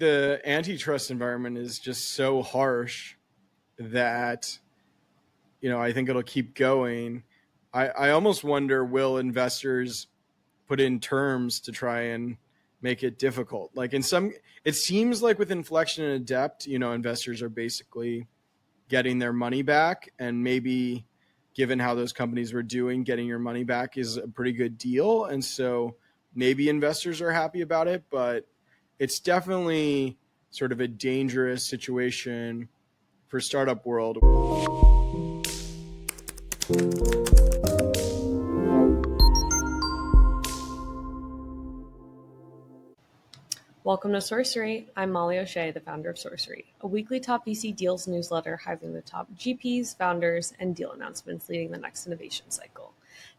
the antitrust environment is just so harsh that, I think it'll keep going. I almost wonder, will investors put in terms to try and make it difficult? Like it seems like with Inflection and Adept, investors are basically getting their money back, and maybe given how those companies were doing, getting your money back is a pretty good deal. And so maybe investors are happy about it, but it's definitely sort of a dangerous situation for startup world. Welcome to Sorcery. I'm Molly O'Shea, the founder of Sorcery, a weekly top VC deals newsletter highlighting the top GPs, founders, and deal announcements leading the next innovation cycle.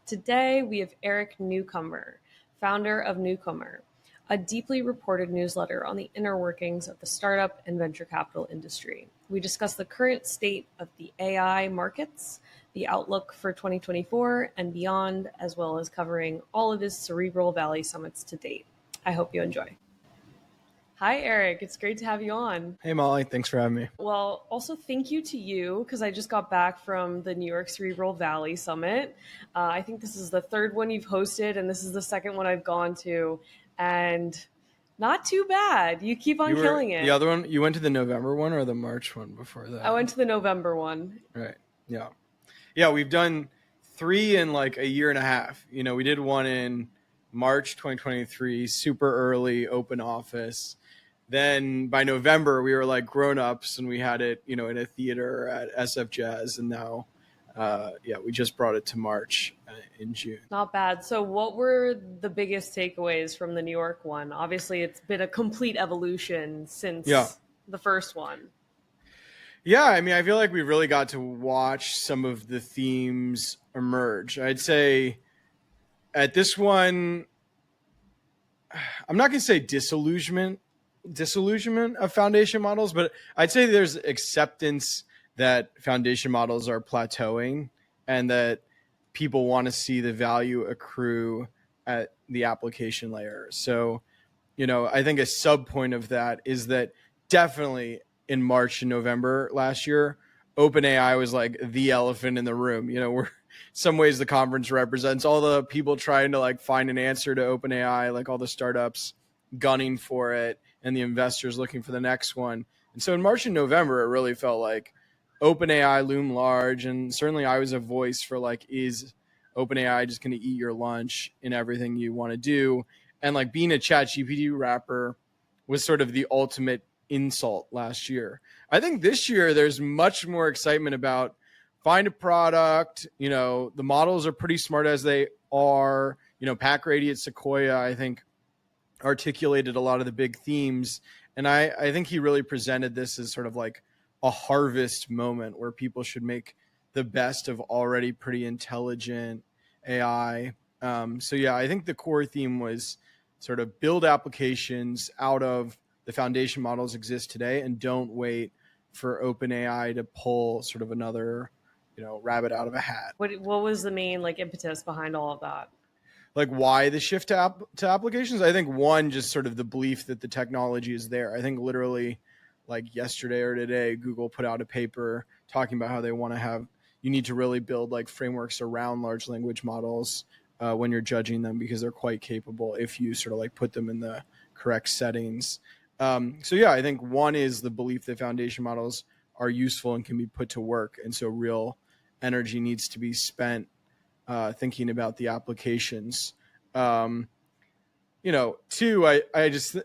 Today, we have Eric Newcomer, founder of Newcomer, a deeply reported newsletter on the inner workings of the startup and venture capital industry. We discuss the current state of the AI markets, the outlook for 2024 and beyond, as well as covering all of his Cerebral Valley Summits to date. I hope you enjoy. Hi, Eric. It's great to have you on. Hey, Molly. Thanks for having me. Well, also thank you to you, because I just got back from the New York Cerebral Valley Summit. I think this is the third one you've hosted, and this is the second one I've gone to. And not too bad. You keep on killing it. The other one, you went to the November one or the March one before that? I went to the November one. Right. Yeah. Yeah, we've done 3 in like a year and a half. We did one in March 2023, super early, open office. Then by November, we were like grown-ups, and we had it, in a theater at SF Jazz. And now, we just brought it to March in June. Not bad. So what were the biggest takeaways from the New York one? Obviously, it's been a complete evolution since the first one. Yeah, I feel like we really got to watch some of the themes emerge. I'd say at this one, I'm not going to say disillusionment of foundation models, but I'd say there's acceptance that foundation models are plateauing and that people want to see the value accrue at the application layer. So, I think a sub point of that is that definitely in March and November last year, OpenAI was like the elephant in the room. We're some ways the conference represents all the people trying to like find an answer to OpenAI, like all the startups gunning for it and the investors looking for the next one. And so in March and November, it really felt like OpenAI loomed large. And certainly I was a voice for like, is OpenAI just going to eat your lunch in everything you want to do? And like being a ChatGPT wrapper was sort of the ultimate insult last year. I think this year there's much more excitement about find a product. The models are pretty smart as they are. Pat Grady at Sequoia, I think, articulated a lot of the big themes. And I think he really presented this as sort of like a harvest moment where people should make the best of already pretty intelligent AI. I think the core theme was sort of build applications out of the foundation models exist today, and don't wait for OpenAI to pull sort of another, rabbit out of a hat. What was the main impetus behind all of that? Like why the shift to applications? I think one, just sort of the belief that the technology is there. I think literally like yesterday or today, Google put out a paper talking about how they want to you need to really build like frameworks around large language models when you're judging them, because they're quite capable if you sort of like put them in the correct settings. I think one is the belief that foundation models are useful and can be put to work. And so real energy needs to be spent thinking about the applications. Two, I just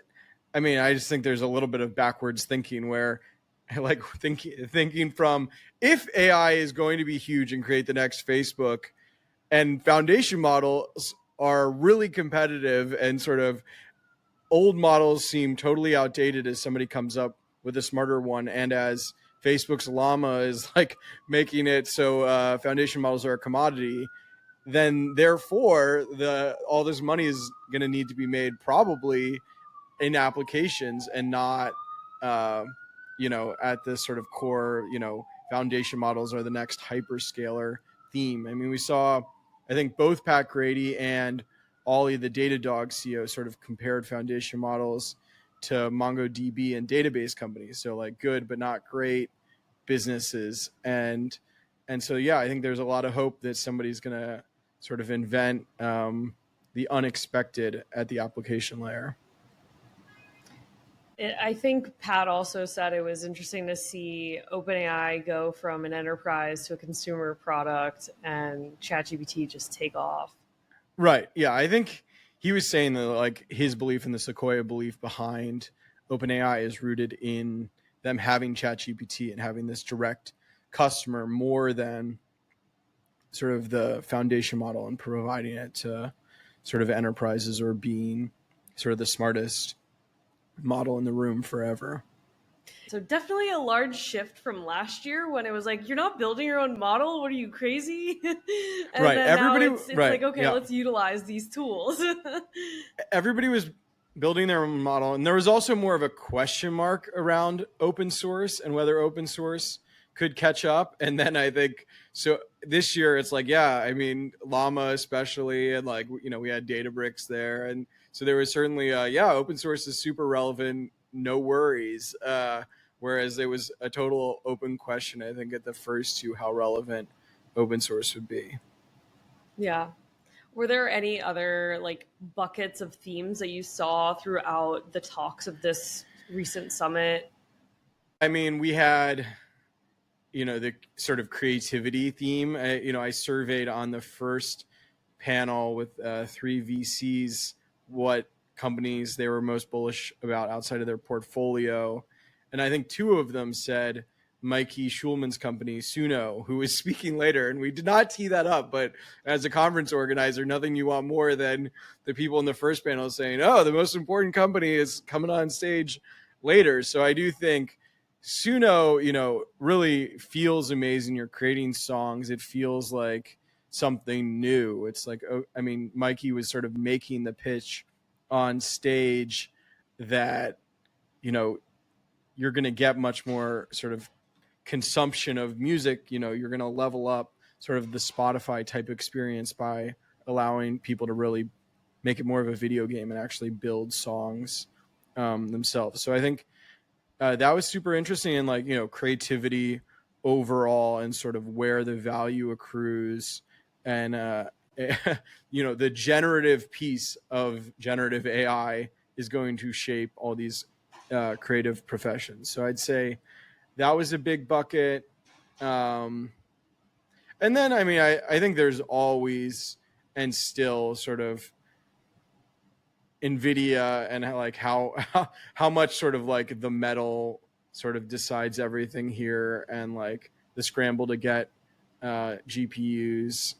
think there's a little bit of backwards thinking where I like thinking from, if AI is going to be huge and create the next Facebook, and foundation models are really competitive and sort of old models seem totally outdated as somebody comes up with a smarter one, and as Facebook's llama is like making it so foundation models are a commodity, then therefore all this money is going to need to be made probably in applications and not at the sort of core foundation models are the next hyperscaler theme. We saw, I think both Pat Grady and Ollie, the Datadog CEO, sort of compared foundation models to MongoDB and database companies. So like good but not great businesses. And so, yeah, I think there's a lot of hope that somebody's going to sort of invent the unexpected at the application layer. I think Pat also said it was interesting to see OpenAI go from an enterprise to a consumer product and ChatGPT just take off. Right. Yeah. I think he was saying that like his belief in the Sequoia belief behind OpenAI is rooted in them having ChatGPT and having this direct customer more than sort of the foundation model and providing it to sort of enterprises or being sort of the smartest model in the room forever. So definitely a large shift from last year when it was like, you're not building your own model. What are you, crazy? And right. then Everybody, now it's right. like, okay, yeah. let's utilize these tools. Everybody was building their own model. And there was also more of a question mark around open source and whether open source could catch up. And then I think, so this year it's like, yeah, I mean, Llama especially, and like, you know, we had Databricks there. And so there was certainly, yeah, open source is super relevant, no worries. Whereas it was a total open question, I think, at the first to how relevant open source would be. Yeah. Were there any other like buckets of themes that you saw throughout the talks of this recent summit? I mean, we had, you know, the sort of creativity theme. I surveyed on the first panel with 3 VCs what companies they were most bullish about outside of their portfolio. And I think 2 of them said Mikey Schulman's company, Suno, who is speaking later. And we did not tee that up, but as a conference organizer, nothing you want more than the people in the first panel saying, oh, the most important company is coming on stage later. So I do think Suno, you know, really feels amazing. You're creating songs. It feels like something new. It's like, I mean, Mikey was sort of making the pitch on stage that, you know, you're going to get much more sort of consumption of music. You know, you're going to level up sort of the Spotify type experience by allowing people to really make it more of a video game and actually build songs themselves. So I think that was super interesting in like, you know, creativity overall and sort of where the value accrues and, you know, the generative piece of generative AI is going to shape all these creative professions. So I'd say that was a big bucket. And then, I mean, I think there's always and still sort of NVIDIA and like how much sort of like the metal sort of decides everything here, and like the scramble to get GPUs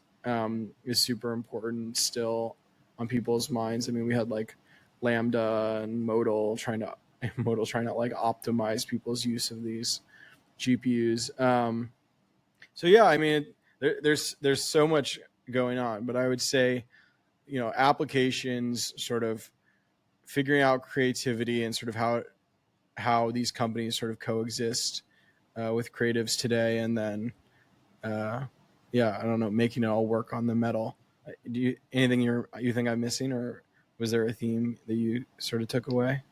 is super important still on people's minds. I mean, we had like Lambda and Modal trying to like optimize people's use of these GPUs. So yeah, I mean, there's so much going on, but I would say, you know, applications, sort of figuring out creativity and sort of how these companies sort of coexist with creatives today, and then yeah, I don't know, making it all work on the metal. Do you anything you think I'm missing, or was there a theme that you sort of took away?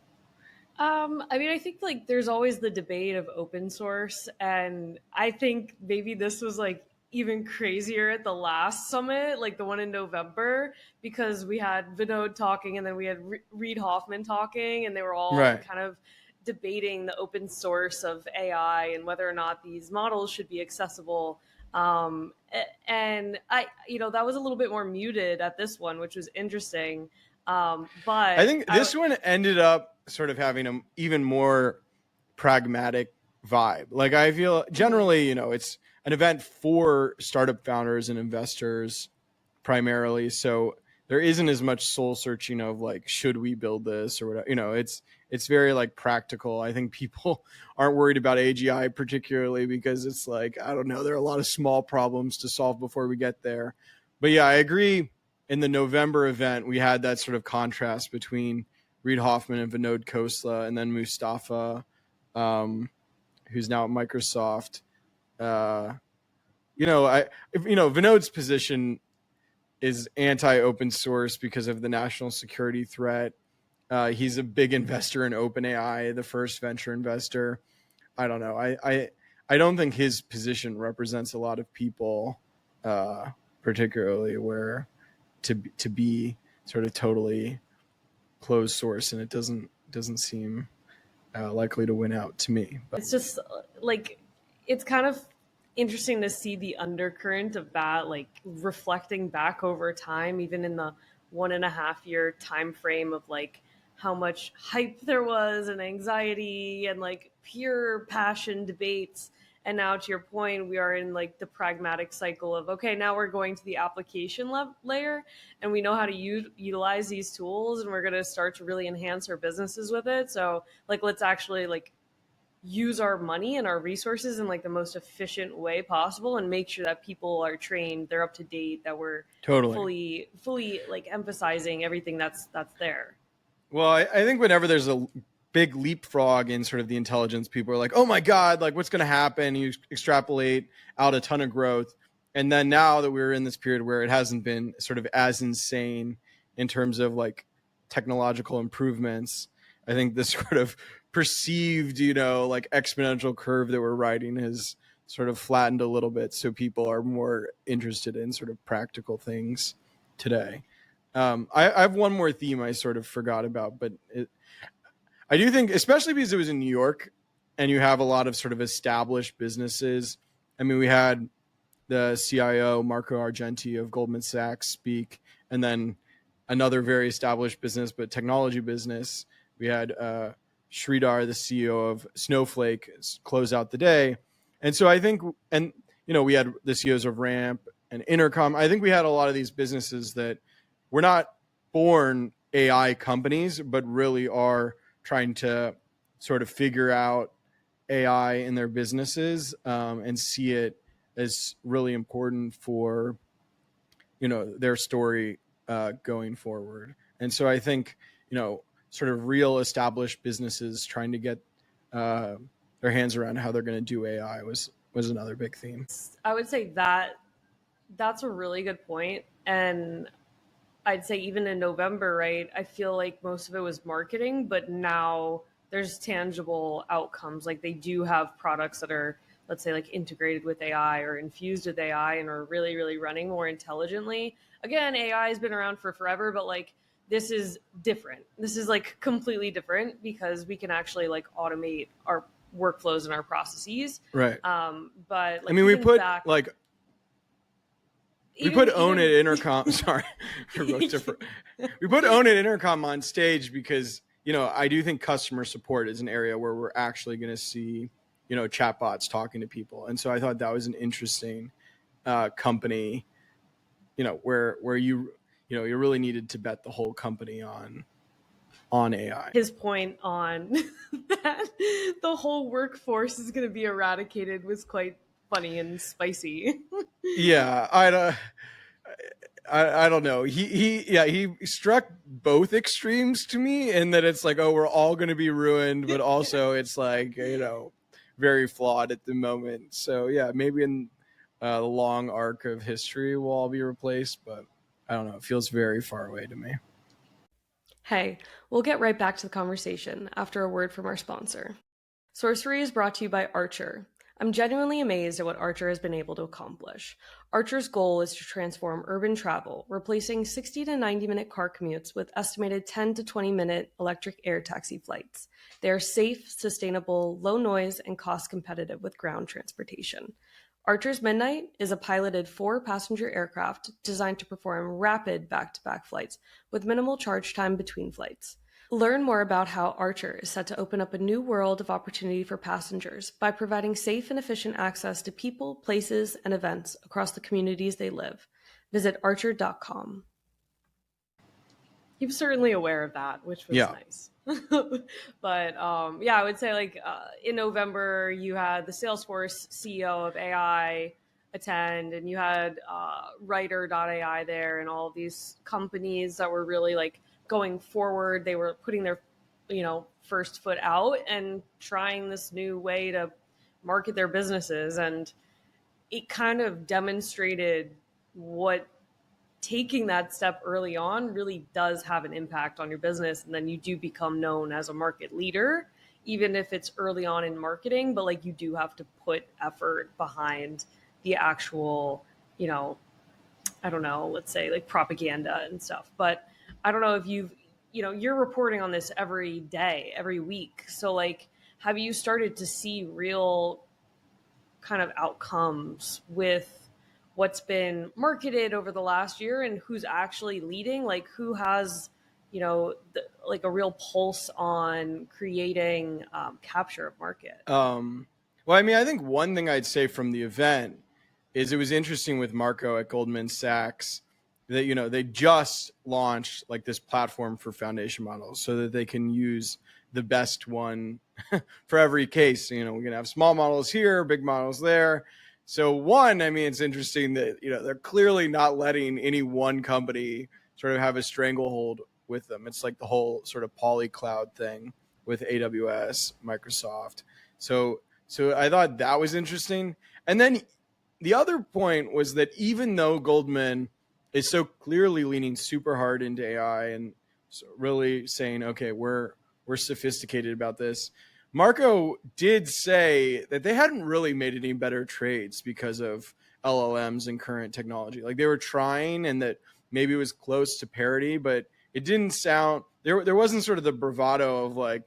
I mean, I think like there's always the debate of open source, and I think maybe this was like even crazier at the last summit, like the one in November, because we had Vinod talking and then we had Reid Hoffman talking, and they were all Right. kind of debating the open source of AI and whether or not these models should be accessible. And I, you know, that was a little bit more muted at this one, which was interesting. But I think this one ended up sort of having an even more pragmatic vibe. Like I feel generally, you know, it's an event for startup founders and investors primarily. So there isn't as much soul searching of like, should we build this or whatever, you know, it's very like practical. I think people aren't worried about AGI particularly because it's like, I don't know, there are a lot of small problems to solve before we get there. But yeah, I agree. In the November event, we had that sort of contrast between Reid Hoffman and Vinod Khosla, and then Mustafa, who's now at Microsoft. Vinod's position is anti-open source because of the national security threat. He's a big investor in OpenAI, the first venture investor. I don't know. I don't think his position represents a lot of people, particularly where to be sort of totally closed source, and it doesn't seem likely to win out to me. But It's just like, it's kind of interesting to see the undercurrent of that, like reflecting back over time, even in the 1.5 year time frame of like how much hype there was and anxiety and like pure passion debates. And now, to your point, we are in like the pragmatic cycle of, okay, now we're going to the application layer, and we know how to utilize these tools, and we're going to start to really enhance our businesses with it. So like, let's actually like use our money and our resources in like the most efficient way possible, and make sure that people are trained, they're up to date, that we're totally. fully like emphasizing everything that's there. Well, I think whenever there's a big leapfrog in sort of the intelligence, people are like, oh my God, like what's going to happen? You extrapolate out a ton of growth. And then now that we're in this period where it hasn't been sort of as insane in terms of like technological improvements, I think this sort of perceived, like exponential curve that we're riding has sort of flattened a little bit. So people are more interested in sort of practical things today. I have one more theme I sort of forgot about, but I do think, especially because it was in New York and you have a lot of sort of established businesses. I mean, we had the CIO, Marco Argenti of Goldman Sachs, speak, and then another very established business, but technology business. We had Sridhar, the CEO of Snowflake, close out the day. And so I think, and, we had the CEOs of Ramp and Intercom. I think we had a lot of these businesses that were not born AI companies, but really are trying to sort of figure out AI in their businesses and see it as really important for, their story going forward. And so I think, sort of real established businesses trying to get their hands around how they're going to do AI was another big theme. I would say that that's a really good point. And I'd say even in November, right, I feel like most of it was marketing, but now there's tangible outcomes. Like they do have products that are, let's say, like integrated with AI or infused with AI and are really, really running more intelligently. Again, AI has been around for forever, but like this is different. This is like completely different because we can actually like automate our workflows and our processes. Right. But like, I mean, we put back, like we put Own It Intercom. Sorry, we're both different. We put Own It Intercom on stage because I do think customer support is an area where we're actually going to see chatbots talking to people, and so I thought that was an interesting company. Where you really needed to bet the whole company on AI. His point on that the whole workforce is going to be eradicated was quite funny and spicy. Yeah, I don't know. He struck both extremes to me, in that it's like, oh, we're all going to be ruined, but also it's like, very flawed at the moment. So yeah, maybe in the long arc of history we'll all be replaced, but I don't know. It feels very far away to me. Hey, we'll get right back to the conversation after a word from our sponsor. Sorcery is brought to you by Archer. I'm genuinely amazed at what Archer has been able to accomplish. Archer's goal is to transform urban travel, replacing 60 to 90-minute car commutes with estimated 10 to 20-minute electric air taxi flights. They are safe, sustainable, low noise, and cost competitive with ground transportation. Archer's Midnight is a piloted 4-passenger aircraft designed to perform rapid back-to-back flights with minimal charge time between flights. Learn more about how Archer is set to open up a new world of opportunity for passengers by providing safe and efficient access to people, places, and events across the communities they live. Visit archer.com. He was certainly aware of that, which was nice. But I would say like in November, you had the Salesforce CEO of AI attend, and you had Writer.ai there, and all of these companies that were really like going forward. They were putting their first foot out and trying this new way to market their businesses, and it kind of demonstrated what taking that step early on really does have an impact on your business. And then you do become known as a market leader, even if it's early on in marketing, but like you do have to put effort behind the actual, I don't know, let's say like propaganda and stuff. But I don't know if you're reporting on this every day, every week. So like, have you started to see real kind of outcomes with what's been marketed over the last year and who's actually leading? Like who has, like a real pulse on creating capture of market? Well, I mean, I think one thing I'd say from the event is it was interesting with Marco at Goldman Sachs that, they just launched like this platform for foundation models so that they can use the best one for every case. We're going to have small models here, big models there. So one, I mean, it's interesting that, they're clearly not letting any one company sort of have a stranglehold with them. It's like the whole sort of polycloud thing with AWS, Microsoft. So I thought that was interesting. And then the other point was that even though Goldman is so clearly leaning super hard into AI and so really saying, okay, we're sophisticated about this, Marco did say that they hadn't really made any better trades because of LLMs and current technology. Like they were trying, and that maybe it was close to parity, but it didn't sound, there wasn't sort of the bravado of like,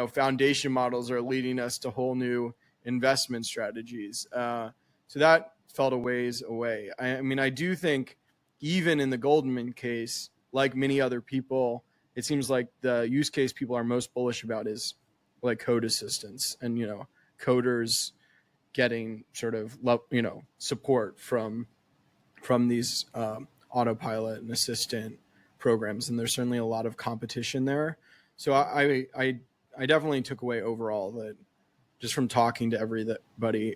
foundation models are leading us to whole new investment strategies. So that felt a ways away. I mean, I do think even in the Goldman case, like many other people, it seems like the use case people are most bullish about is like code assistance and, coders getting sort of, support from these autopilot and assistant programs. And there's certainly a lot of competition there. So I definitely took away overall that just from talking to everybody,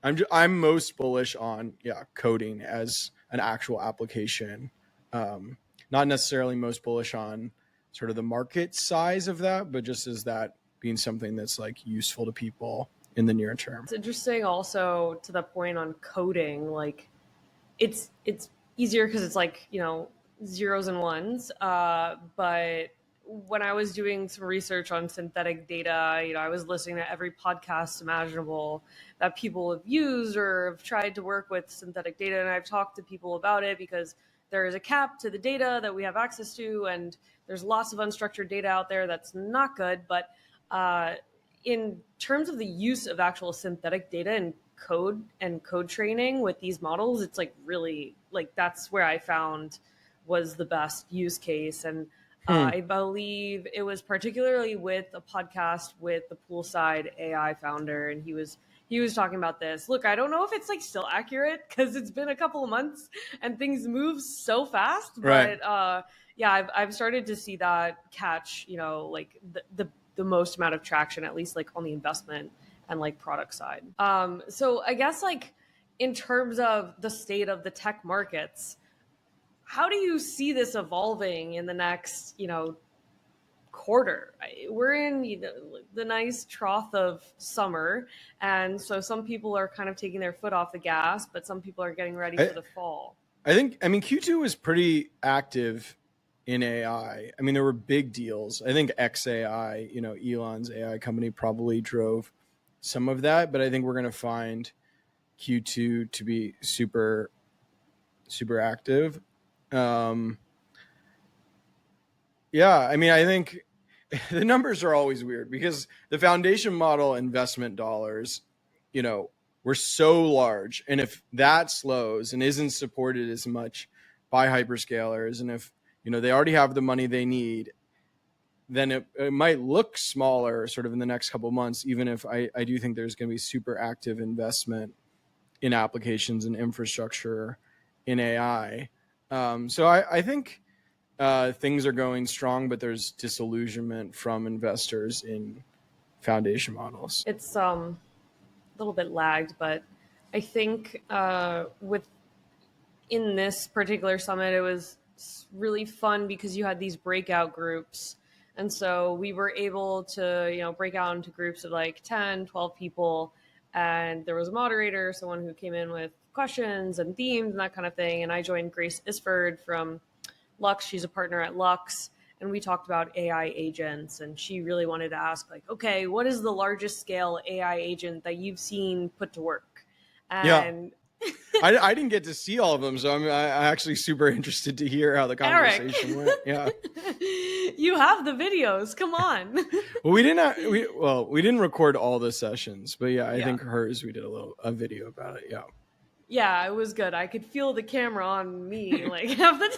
I'm most bullish on coding as an actual application. Not necessarily most bullish on sort of the market size of that, but just as that being something that's like useful to people in the near term. It's interesting also to the point on coding, like it's easier because it's like, zeros and ones. But when I was doing some research on synthetic data, I was listening to every podcast imaginable that people have used or have tried to work with synthetic data. And I've talked to people about it because there is a cap to the data that we have access to. And there's lots of unstructured data out there that's not good. But in terms of the use of actual synthetic data and code training with these models, it's like really like that's where I found was the best use case. And I believe it was particularly with a podcast with the Poolside AI founder, and he was talking about this. Look, I don't know if it's like still accurate because it's been a couple of months and things move so fast. Right. But I've started to see that catch like the most amount of traction, at least like on the investment and like product side. So I guess like in terms of the state of the tech markets, how do you see this evolving in the next, quarter? We're in the nice trough of summer, and so some people are kind of taking their foot off the gas, but some people are getting ready for the fall. I mean, Q2 was pretty active in AI. I mean, there were big deals. I think XAI, Elon's AI company, probably drove some of that, but I think we're going to find Q2 to be super, super active. I mean, I think the numbers are always weird because the foundation model investment dollars, were so large. And if that slows and isn't supported as much by hyperscalers, and if, they already have the money they need, then it might look smaller sort of in the next couple of months, even if I do think there's going to be super active investment in applications and infrastructure in AI. So I think things are going strong, but there's disillusionment from investors in foundation models. It's a little bit lagged, but I think in this particular summit, it was really fun because you had these breakout groups. And so we were able to, break out into groups of like 10, 12 people. And there was a moderator, someone who came in with questions and themes and that kind of thing. And I joined Grace Isford from Lux. She's a partner at Lux. And we talked about AI agents. And she really wanted to ask, like, okay, what is the largest scale AI agent that you've seen put to work? And I didn't get to see all of them, so I'm actually super interested to hear how the conversation went. Yeah, you have the videos. Come on. well, we didn't record all the sessions, but I think hers we did a video about it. Yeah, it was good. I could feel the camera on me like half the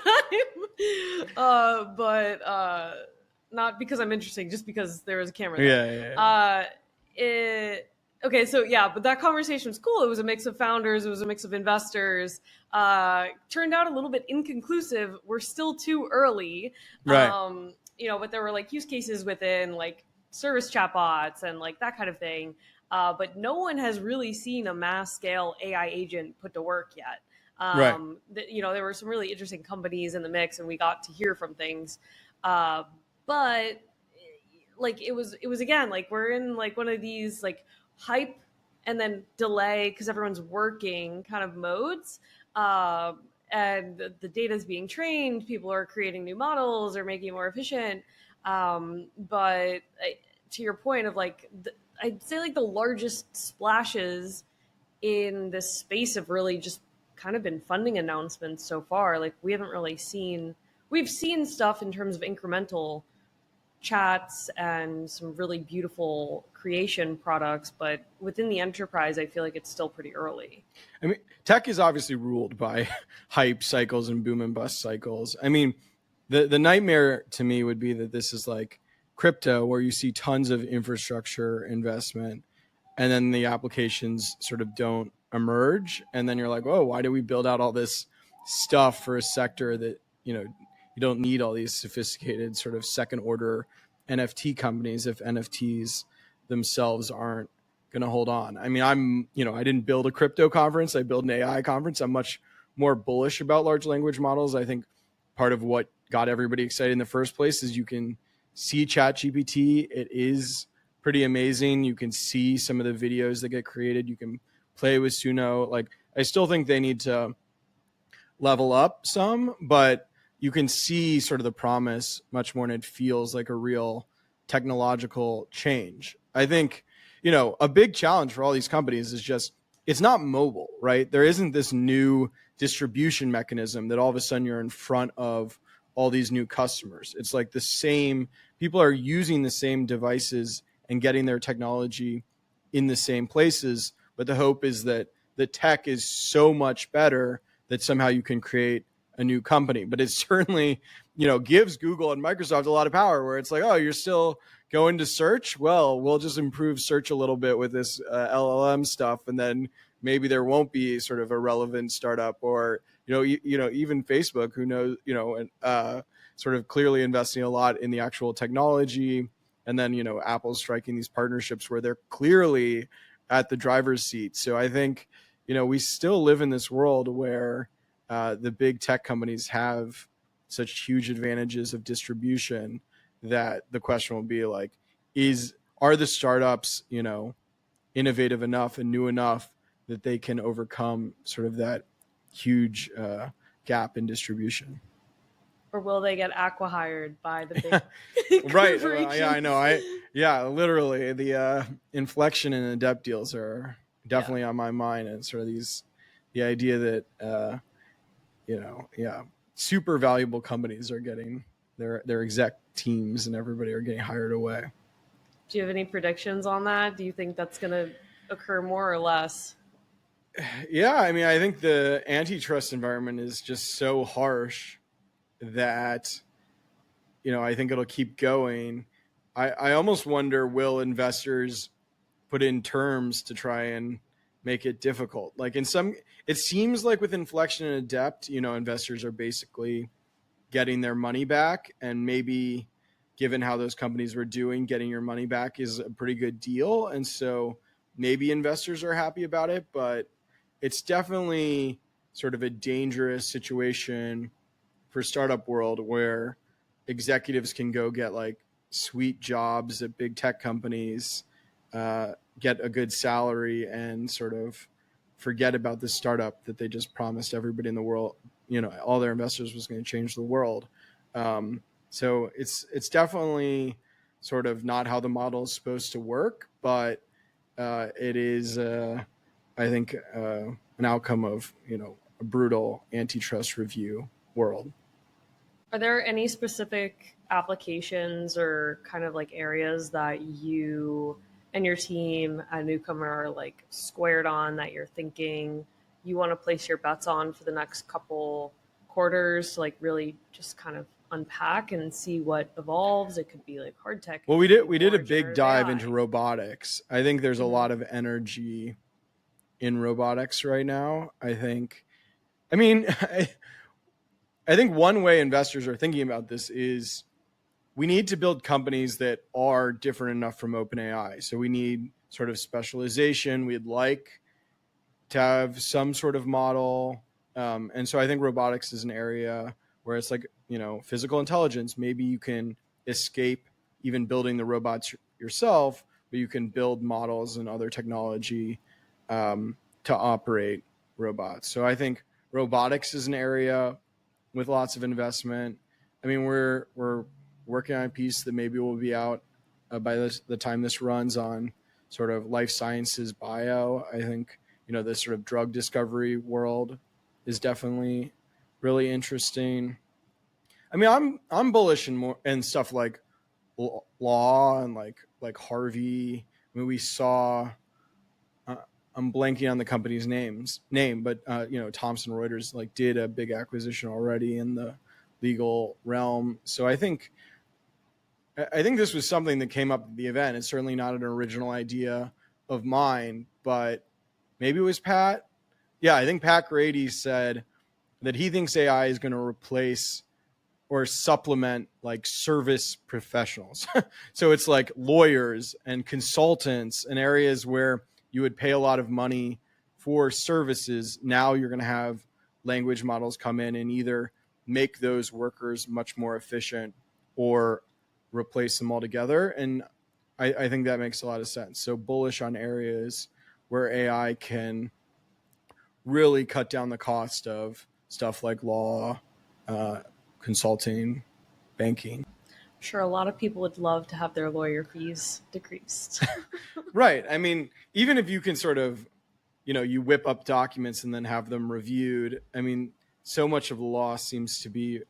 time, but not because I'm interesting, just because there was a camera there. Okay, so but that conversation was cool. It was a mix of founders. It was a mix of investors. Turned out a little bit inconclusive. We're still too early. Right. But there were like use cases within like service chatbots and like that kind of thing. But no one has really seen a mass scale AI agent put to work yet. Right. There were some really interesting companies in the mix, and we got to hear from things. But like it was again, like we're in like one of these like hype and then delay because everyone's working kind of modes. And the data is being trained. People are creating new models or making it more efficient. But to your point of like, I'd say like the largest splashes in this space have really just kind of been funding announcements so far. Like we've seen stuff in terms of incremental chats and some really beautiful creation products, but within the enterprise, I feel like it's still pretty early. I mean, tech is obviously ruled by hype cycles and boom and bust cycles. I mean, the nightmare to me would be that this is like crypto, where you see tons of infrastructure investment and then the applications sort of don't emerge. And then you're like, oh, why do we build out all this stuff for a sector that, you don't need all these sophisticated sort of second order NFT companies if NFTs themselves aren't going to hold on. I mean, I didn't build a crypto conference. I built an AI conference. I'm much more bullish about large language models. I think part of what got everybody excited in the first place is you can see ChatGPT. It is pretty amazing. You can see some of the videos that get created. You can play with Suno. Like, I still think they need to level up some, but you can see sort of the promise much more, and it feels like a real technological change. I think, a big challenge for all these companies is just, it's not mobile, right? There isn't this new distribution mechanism that all of a sudden you're in front of all these new customers. It's like the same, people are using the same devices and getting their technology in the same places. But the hope is that the tech is so much better that somehow you can create a new company. But it certainly, gives Google and Microsoft a lot of power, where it's like, oh, you're still going to search? Well, we'll just improve search a little bit with this LLM stuff. And then maybe there won't be sort of a relevant startup, or, even Facebook, who knows, and sort of clearly investing a lot in the actual technology. And then, Apple's striking these partnerships where they're clearly at the driver's seat. So I think, we still live in this world where the big tech companies have such huge advantages of distribution that the question will be like, are the startups, innovative enough and new enough that they can overcome sort of that huge gap in distribution? Or will they get acqui-hired by the big right? Yeah, I know. Literally, the inflection and adept deals are definitely on my mind, and sort of the idea that super valuable companies are getting their exec teams and everybody are getting hired away. Do you have any predictions on that? Do you think that's going to occur more or less? Yeah, I mean, I think the antitrust environment is just so harsh that, I think it'll keep going. I almost wonder, will investors put in terms to try and make it difficult? Like it seems like with inflection and adept, investors are basically getting their money back, and maybe given how those companies were doing, getting your money back is a pretty good deal. And so maybe investors are happy about it, but it's definitely sort of a dangerous situation for startup world, where executives can go get like sweet jobs at big tech companies, get a good salary, and sort of forget about this startup that they just promised everybody in the world, all their investors was going to change the world. So it's definitely sort of not how the model is supposed to work, but it is, I think, an outcome of, a brutal antitrust review world. Are there any specific applications or kind of like areas that you and your team at Newcomer are like squared on, that you're thinking you want to place your bets on for the next couple quarters to like really just kind of unpack and see what evolves? It could be like hard tech. Well, we did a big dive AI. into robotics. I think there's a lot of energy in robotics right now. I think one way investors are thinking about this is we need to build companies that are different enough from OpenAI. So we need sort of specialization. We'd like to have some sort of model. And so I think robotics is an area where it's like, physical intelligence. Maybe you can escape even building the robots yourself, but you can build models and other technology to operate robots. So I think robotics is an area with lots of investment. I mean, we're working on a piece that maybe will be out by the time this runs on sort of life sciences bio. I think, this sort of drug discovery world is definitely really interesting. I mean, I'm bullish in more and stuff like law and like Harvey. I mean, we saw. I'm blanking on the company's name, but Thomson Reuters did a big acquisition already in the legal realm. So I think this was something that came up at the event. It's certainly not an original idea of mine, but maybe it was Pat. Yeah, I think Pat Grady said that he thinks AI is going to replace or supplement like service professionals. So it's like lawyers and consultants and areas where you would pay a lot of money for services. Now you're going to have language models come in and either make those workers much more efficient or replace them altogether. And I think that makes a lot of sense. So bullish on areas where AI can really cut down the cost of stuff like law, consulting, banking. Sure, a lot of people would love to have their lawyer fees decreased. Right. I mean, even if you can sort of, you whip up documents and then have them reviewed. I mean, so much of the law seems to be,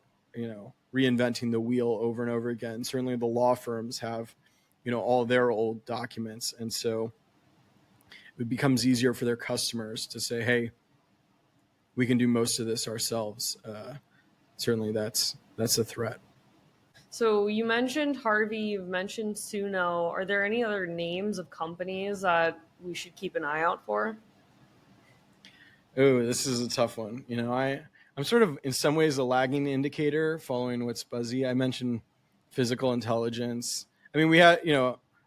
reinventing the wheel over and over again. Certainly the law firms have, all their old documents. And so it becomes easier for their customers to say, hey, we can do most of this ourselves. Certainly that's a threat. So you mentioned Harvey, you've mentioned Suno. Are there any other names of companies that we should keep an eye out for? Oh, this is a tough one. I'm sort of in some ways a lagging indicator following what's buzzy. I mentioned physical intelligence. I mean, we had,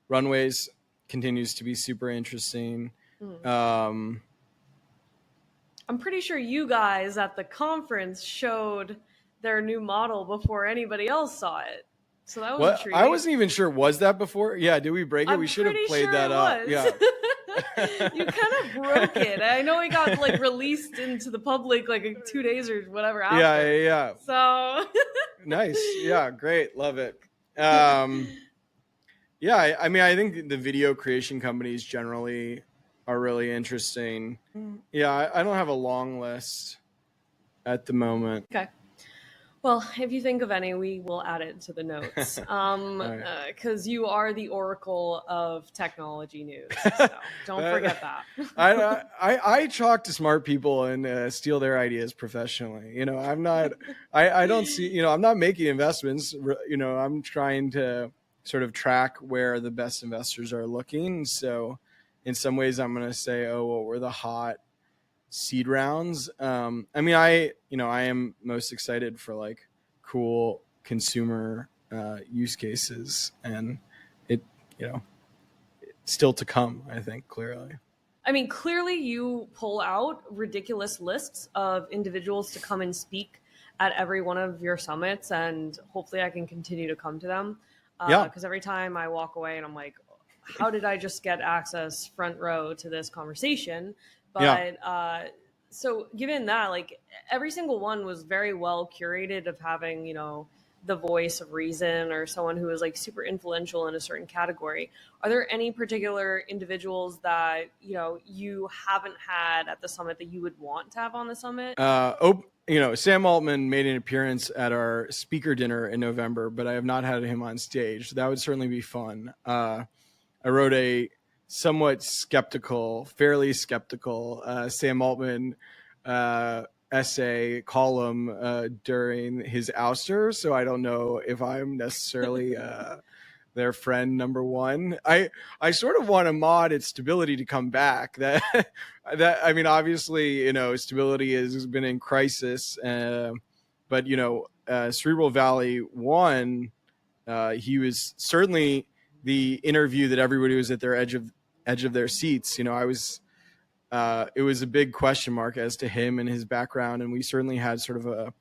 Runways continues to be super interesting. I'm pretty sure you guys at the conference showed their new model before anybody else saw it. So that was intriguing. I wasn't even sure. Was that before? Yeah. Did we break it? We should have played that up. Yeah. You kind of broke it. I know it got released into the public 2 days or whatever after. Yeah. So nice. Yeah. Great. Love it. Yeah. I mean, I think the video creation companies generally are really interesting. Yeah. I don't have a long list at the moment. Okay. Well, if you think of any, we will add it to the notes. Because you are the oracle of technology news. So don't forget that. I talk to smart people and steal their ideas professionally. I'm not, I don't see, I'm not making investments. I'm trying to sort of track where the best investors are looking. So in some ways I'm going to say, oh, well, we're the hot seed rounds. I mean, I am most excited for cool consumer use cases, and it's still to come, I think, clearly. I mean, clearly you pull out ridiculous lists of individuals to come and speak at every one of your summits, and hopefully I can continue to come to them. Because every time I walk away and I'm like, how did I just get access front row to this conversation? Yeah. But so given that, like every single one was very well curated of having, the voice of reason or someone who is like super influential in a certain category. Are there any particular individuals that, you haven't had at the summit that you would want to have on the summit? Sam Altman made an appearance at our speaker dinner in November, but I have not had him on stage. That would certainly be fun. I wrote a somewhat fairly skeptical Sam Altman essay column during his ouster, so I don't know if I'm necessarily their friend number one. I sort of want a mod at Stability to come back. I mean, obviously, Stability has been in crisis, but Cerebral Valley won. He was certainly the interview that everybody was at their edge of their seats. It was a big question mark as to him and his background, and we certainly had sort of a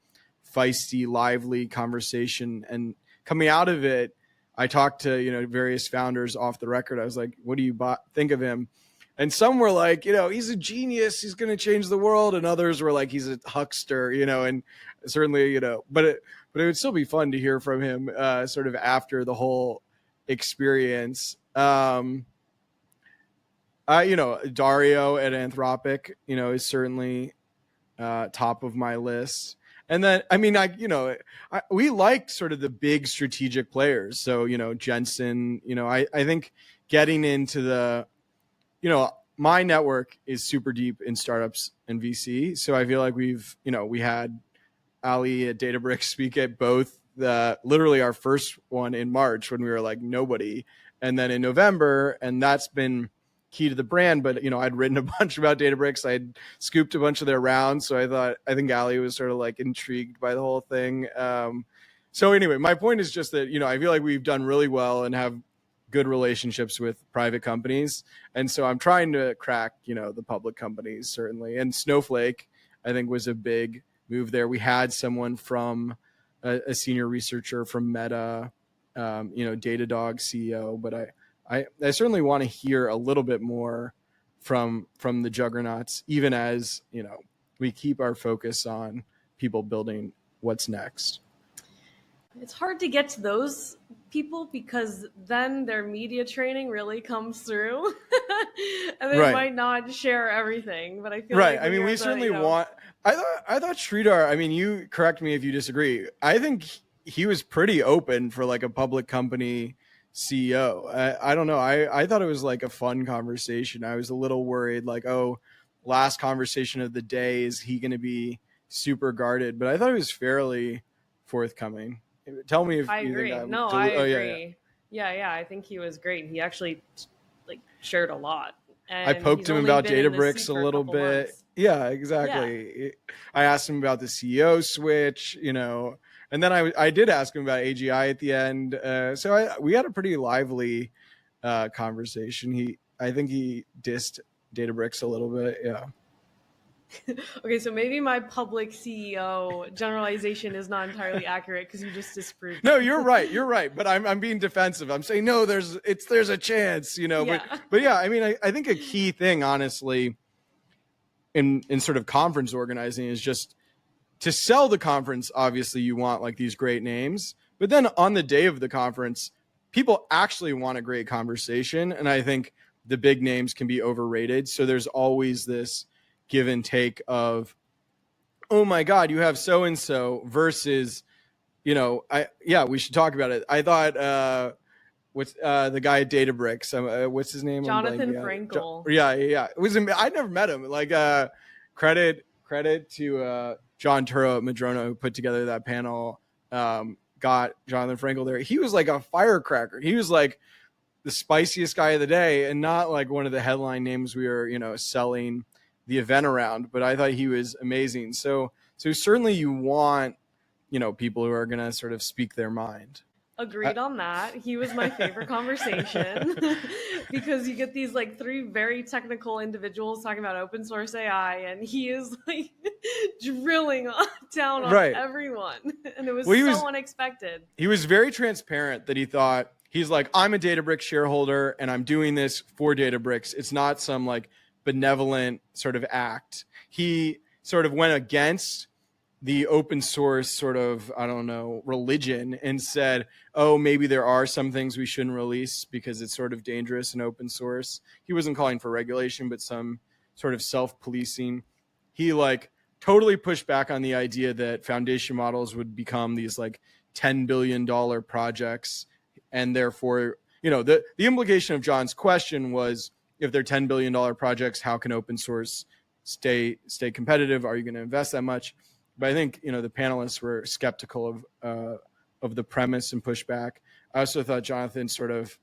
feisty, lively conversation. And coming out of it, I talked to various founders off the record. I was like, "What do you think of him?" And some were like, "He's a genius. He's going to change the world," and others were like, "He's a huckster," and certainly, but it would still be fun to hear from him, sort of after the whole experience. Dario at Anthropic, is certainly top of my list. And then, I mean, we like sort of the big strategic players. So, Jensen, I think getting into the, my network is super deep in startups and VC. So I feel like we had Ali at Databricks speak at both literally our first one in March when we were like nobody. And then in November, and that's been key to the brand, but I'd written a bunch about Databricks. I'd scooped a bunch of their rounds, so I think Ali was sort of like intrigued by the whole thing. So anyway, my point is just that I feel like we've done really well and have good relationships with private companies, and so I'm trying to crack the public companies certainly. And Snowflake, I think, was a big move there. We had someone from a senior researcher from Meta, Datadog CEO, but I certainly want to hear a little bit more from the juggernauts, even as we keep our focus on people building what's next. It's hard to get to those people because then their media training really comes through, and they might not share everything. But I feel right. Like I mean, we certainly want. I thought Sridhar. I mean, you correct me if you disagree. I think he was pretty open for like a public company CEO. I don't know. I thought it was like a fun conversation. I was a little worried, like, oh, last conversation of the day, is he going to be super guarded? But I thought it was fairly forthcoming. Tell me if I you agree. think I agree. Yeah. I think he was great. He actually like shared a lot. And I poked him about Databricks a little bit. Months. Yeah, exactly. Yeah. I asked him about the CEO switch, and then I did ask him about AGI at the end. So we had a pretty lively conversation. I think he dissed Databricks a little bit. Yeah. Okay, so maybe my public CEO generalization is not entirely accurate because you just disproved. No, you're right. But I'm being defensive. I'm saying no. There's a chance, Yeah. But yeah, I mean, I think a key thing, honestly, in sort of conference organizing is just to sell the conference. Obviously, you want like these great names, but then on the day of the conference, people actually want a great conversation, and I think the big names can be overrated. So there's always this give and take of, oh my God, you have so-and-so versus, we should talk about it. I thought, what's the guy at Databricks? What's his name? Jonathan Frankel. Yeah. It was, I never met him. Like, credit to John Turo at Madrona, who put together that panel, got Jonathan Frankel there. He was like a firecracker. He was like the spiciest guy of the day, and not like one of the headline names we were, selling the event around, but I thought he was amazing. So certainly you want, people who are going to sort of speak their mind. Agreed on that. He was my favorite conversation because you get these like three very technical individuals talking about open source AI, and he is like drilling down on everyone. And it was unexpected. He was very transparent that he thought, he's like, I'm a Databricks shareholder and I'm doing this for Databricks. It's not some like benevolent sort of act. He sort of went against the open source sort of, I don't know, religion and said, oh, maybe there are some things we shouldn't release because it's sort of dangerous in open source. He wasn't calling for regulation, but some sort of self-policing. He like totally pushed back on the idea that foundation models would become these like $10 billion projects. And therefore, the implication of John's question was, if they're $10 billion projects, how can open source stay competitive? Are you going to invest that much? But I think, the panelists were skeptical of the premise and pushback. I also thought Jonathan sort of,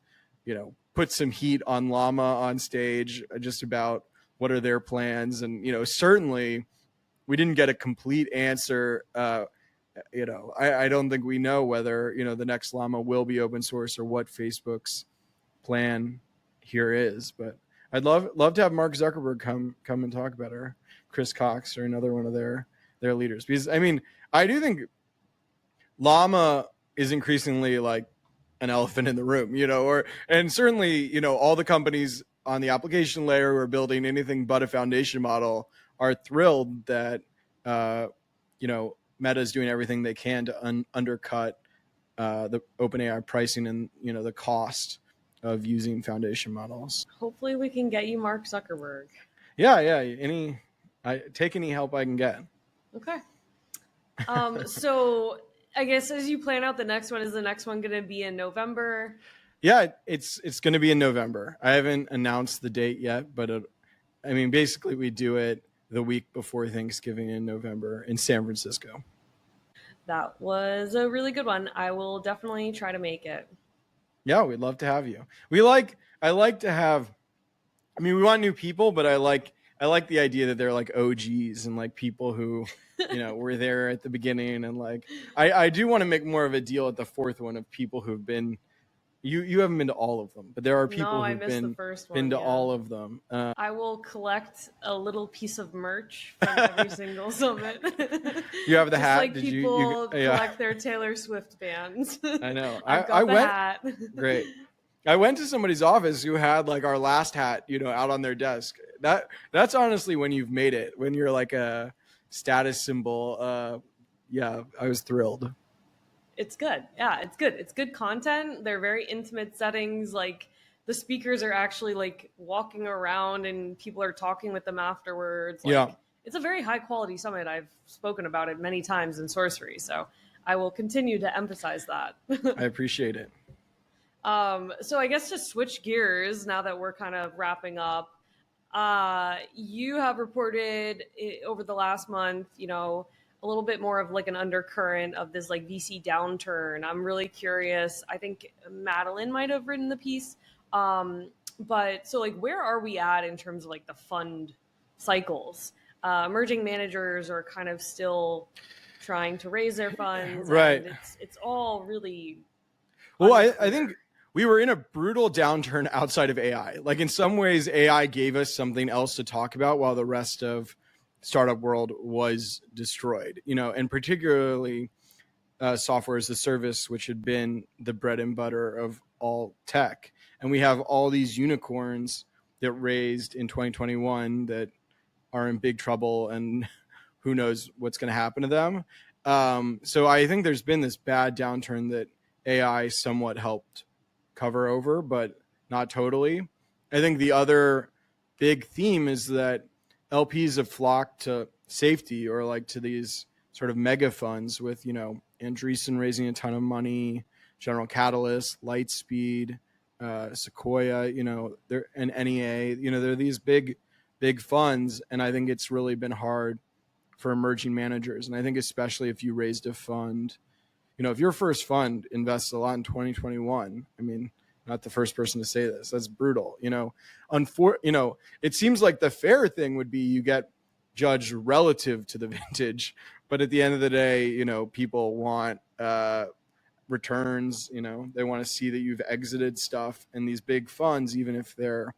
put some heat on Llama on stage just about what are their plans. And, certainly we didn't get a complete answer. I don't think we know whether, the next Llama will be open source or what Facebook's plan here is. But I'd love to have Mark Zuckerberg come and talk about it, or Chris Cox or another one of their leaders. Because I do think Llama is increasingly like an elephant in the room, and certainly, all the companies on the application layer who are building anything but a foundation model are thrilled that, Meta is doing everything they can to undercut the OpenAI pricing and, the cost of using foundation models. Hopefully we can get you Mark Zuckerberg. Yeah. Take any help I can get. Okay. So I guess as you plan out the next one, is the next one going to be in November? Yeah, it's going to be in November. I haven't announced the date yet, but basically we do it the week before Thanksgiving in November in San Francisco. That was a really good one. I will definitely try to make it. Yeah, we'd love to have you. I like to have, we want new people, but I like the idea that they're like OGs and like people who, were there at the beginning. And like, I do want to make more of a deal at the fourth one of people who've been, you haven't been to all of them, but there are people who've been to all of them. I will collect a little piece of merch from every single summit. You have the hat. Like people collect their Taylor Swift bands. I know. I went. Hat. Great. I went to somebody's office who had like our last hat, out on their desk. That's honestly when you've made it, when you're like a status symbol. Yeah, I was thrilled. It's good. Yeah, it's good. It's good content. They're very intimate settings. Like the speakers are actually like walking around and people are talking with them afterwards. Like, it's a very high quality summit. I've spoken about it many times in Sorcery. So I will continue to emphasize that. I appreciate it. So I guess to switch gears now that we're kind of wrapping up, you have reported over the last month, a little bit more of like an undercurrent of this like VC downturn. I'm really curious. I think Madeline might have written the piece. But so like, where are we at in terms of like the fund cycles? Emerging managers are kind of still trying to raise their funds. Right. And it's all really. Well, I think we were in a brutal downturn outside of AI. Like in some ways, AI gave us something else to talk about while the rest of startup world was destroyed, and particularly software as a service, which had been the bread and butter of all tech. And we have all these unicorns that raised in 2021 that are in big trouble, and who knows what's going to happen to them. So I think there's been this bad downturn that AI somewhat helped cover over, but not totally. I think the other big theme is that LPs have flocked to safety, or like to these sort of mega funds with, Andreessen raising a ton of money, General Catalyst, Lightspeed, Sequoia, they're an NEA, they're these big funds. And I think it's really been hard for emerging managers. And I think especially if you raised a fund, if your first fund invests a lot in 2021, not the first person to say this, that's brutal. It seems like the fair thing would be you get judged relative to the vintage, but at the end of the day, people want returns. They want to see that you've exited stuff, and these big funds, even if they're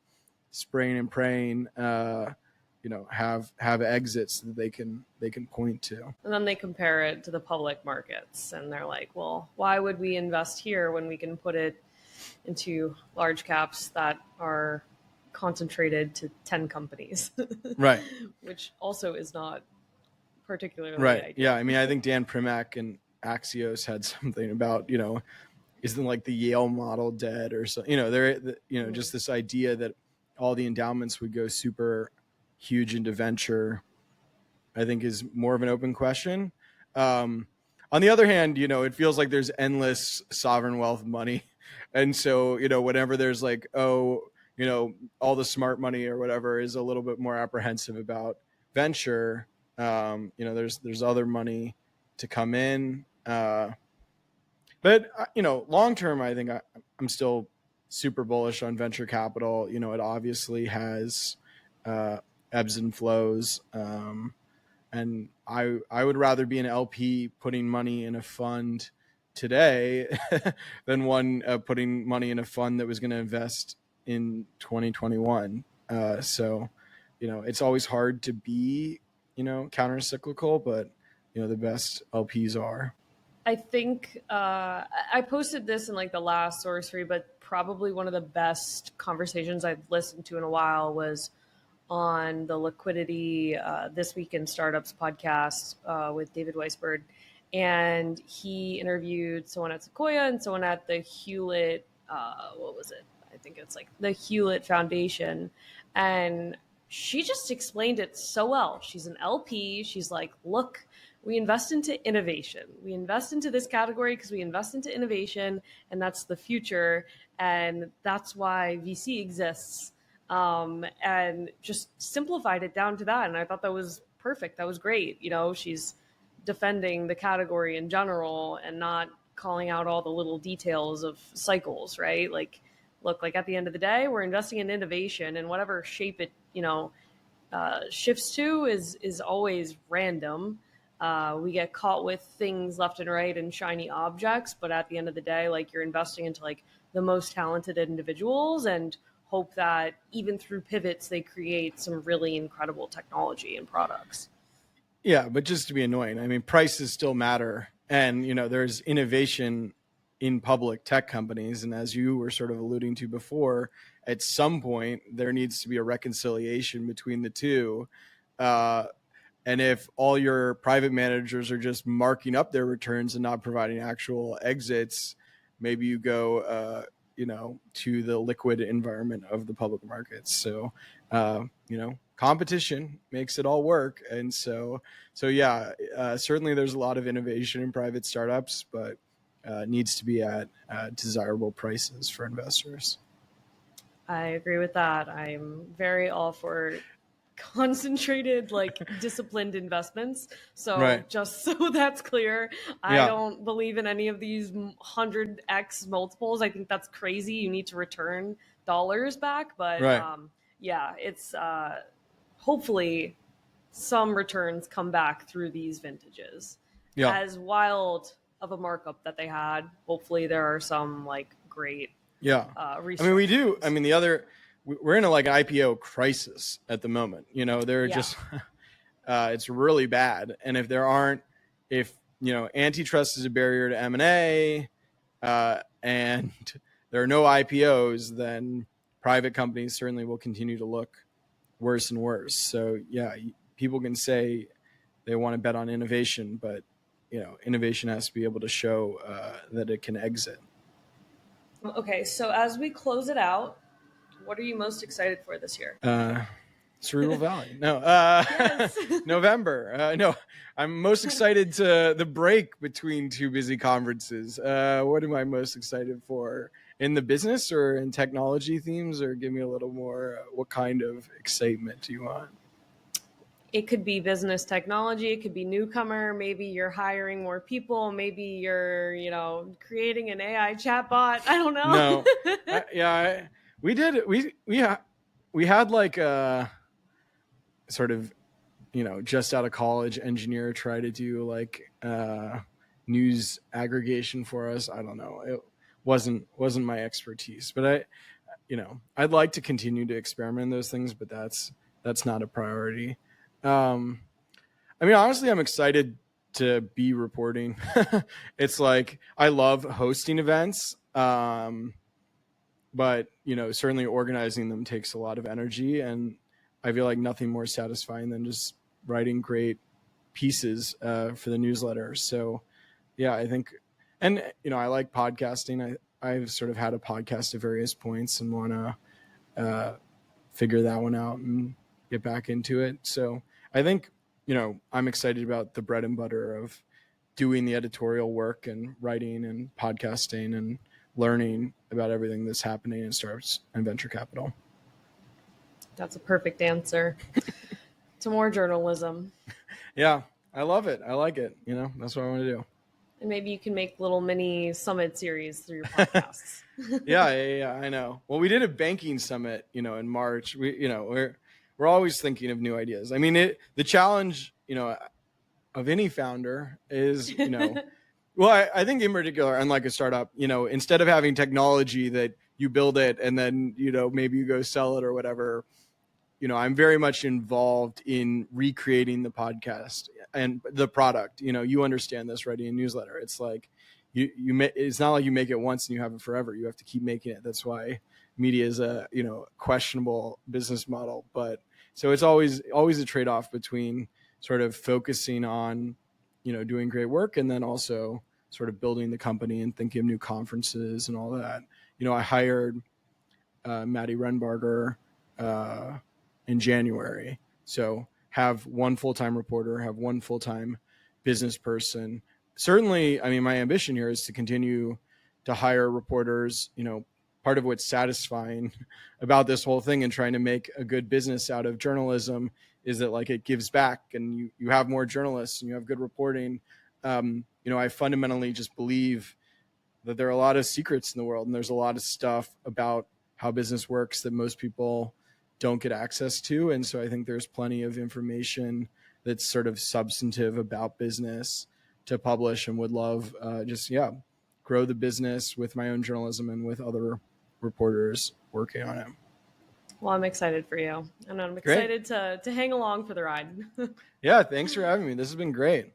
spraying and praying, have exits that they can point to. And then they compare it to the public markets, and they're like, well, why would we invest here when we can put it into large caps that are concentrated to 10 companies, Right. which also is not particularly Right. ideal. Yeah. I mean, I think Dan Primack and Axios had something about, isn't like the Yale model dead or so, just this idea that all the endowments would go super huge into venture, I think is more of an open question. On the other hand, it feels like there's endless sovereign wealth money. And so, whenever there's like, all the smart money or whatever is a little bit more apprehensive about venture, there's other money to come in. But long term, I think I'm still super bullish on venture capital. It obviously has ebbs and flows. And I would rather be an LP putting money in a fund today than one putting money in a fund that was going to invest in 2021. So, it's always hard to be, counter-cyclical, but, the best LPs are. I think I posted this in like the last sorcery, but probably one of the best conversations I've listened to in a while was on the Liquidity This Week in Startups podcast with David Weisberg. And he interviewed someone at Sequoia and someone at the Hewlett, what was it? I think it's like the Hewlett Foundation. And she just explained it so well. She's an LP. She's like, look, we invest into innovation. We invest into this category because we invest into innovation, and that's the future. And that's why VC exists. And just simplified it down to that. And I thought that was perfect. That was great. She's defending the category in general and not calling out all the little details of cycles, right? Like, look, like at the end of the day, we're investing in innovation, and whatever shape it, shifts to is always random. We get caught with things left and right and shiny objects, but at the end of the day, like you're investing into like the most talented individuals and hope that even through pivots, they create some really incredible technology and products. Yeah, but just to be annoying, I mean, prices still matter. And, there's innovation in public tech companies. And as you were sort of alluding to before, at some point, there needs to be a reconciliation between the two. And if all your private managers are just marking up their returns and not providing actual exits, maybe you go, to the liquid environment of the public markets. So, competition makes it all work. And so yeah, certainly there's a lot of innovation in private startups, but needs to be at desirable prices for investors. I agree with that. I'm very all for concentrated, like disciplined investments. So Right. just so that's clear, I don't believe in any of these 100x multiples. I think that's crazy. You need to return dollars back. But Right. it's hopefully some returns come back through these vintages. Yeah. As wild of a markup that they had, hopefully there are some like great I mean, we do. I mean, we're in like an IPO crisis at the moment. They're just, it's really bad. And if antitrust is a barrier to M&A, and there are no IPOs, then private companies certainly will continue to look worse and worse. So yeah, people can say they want to bet on innovation, but innovation has to be able to show that it can exit. Okay, so as we close it out, what are you most excited for this year? Cerebral Valley. No, Yes. November. No, I'm most excited to the break between two busy conferences. What am I most excited for in the business or in technology themes? Or give me a little more. What kind of excitement do you want? It could be business technology. It could be newcomer. Maybe you're hiring more people. Maybe you're, creating an AI chatbot. I don't know. No, we did. We had like a sort of, just out of college engineer try to do like news aggregation for us. I don't know. It wasn't my expertise, but I'd like to continue to experiment in those things, but that's not a priority. I mean, honestly, I'm excited to be reporting. It's like, I love hosting events. but certainly organizing them takes a lot of energy, and I feel like nothing more satisfying than just writing great pieces for the newsletter. So yeah, I think, and I like podcasting. I've sort of had a podcast at various points and want to figure that one out and get back into it. So I think I'm excited about the bread and butter of doing the editorial work and writing and podcasting and learning about everything that's happening in startups and venture capital. That's a perfect answer to more journalism. Yeah, I love it. I like it. That's what I want to do. And maybe you can make little mini summit series through your podcasts. Yeah, I know. Well, we did a banking summit, in March. We're always thinking of new ideas. I mean, the challenge, of any founder is, well, I think in particular, unlike a startup, instead of having technology that you build it and then, maybe you go sell it or whatever, I'm very much involved in recreating the podcast and the product. You understand this, writing a newsletter. It's like it's not like you make it once and you have it forever. You have to keep making it. That's why media is a questionable business model. But so it's always a trade-off between sort of focusing on doing great work and then also sort of building the company and thinking of new conferences and all that. I hired Maddie Renbarger in January. So have one full-time reporter, have one full-time business person. Certainly, I mean, my ambition here is to continue to hire reporters. Part of what's satisfying about this whole thing and trying to make a good business out of journalism is that it gives back and you have more journalists and you have good reporting. I fundamentally just believe that there are a lot of secrets in the world and there's a lot of stuff about how business works that most people don't get access to. And so I think there's plenty of information that's sort of substantive about business to publish, and would love grow the business with my own journalism and with other reporters working on it. Well, I'm excited for you, and I'm excited to hang along for the ride. Yeah, thanks for having me. This has been great.